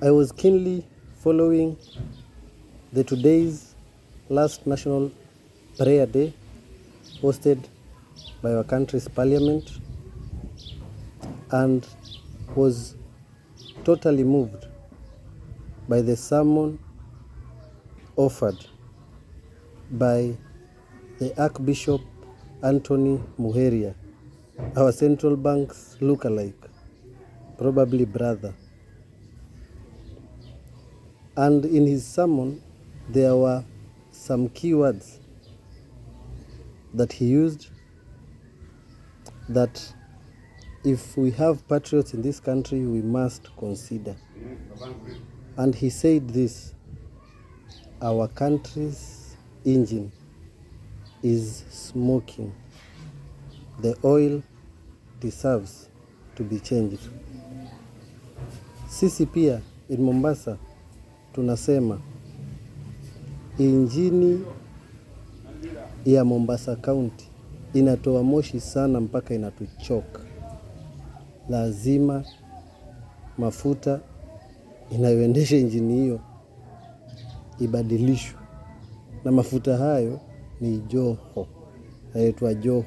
I was keenly following the today's last National Prayer Day hosted by our country's parliament and was totally moved by the sermon offered by the Archbishop Anthony Muheria, our central bank's lookalike, probably brother. And in his sermon, there were some key words that he used that if we have patriots in this country, we must consider. And he said this: our country's engine is smoking. The oil deserves to be changed. Sisi pia in Mombasa tunasema injini ya Mombasa County inatoa moshi sana mpaka inatuchoka. Lazima mafuta inayoendesha injini hiyo ibadilishwe, na mafuta hayo ni JOHO, yaitwa JOHO.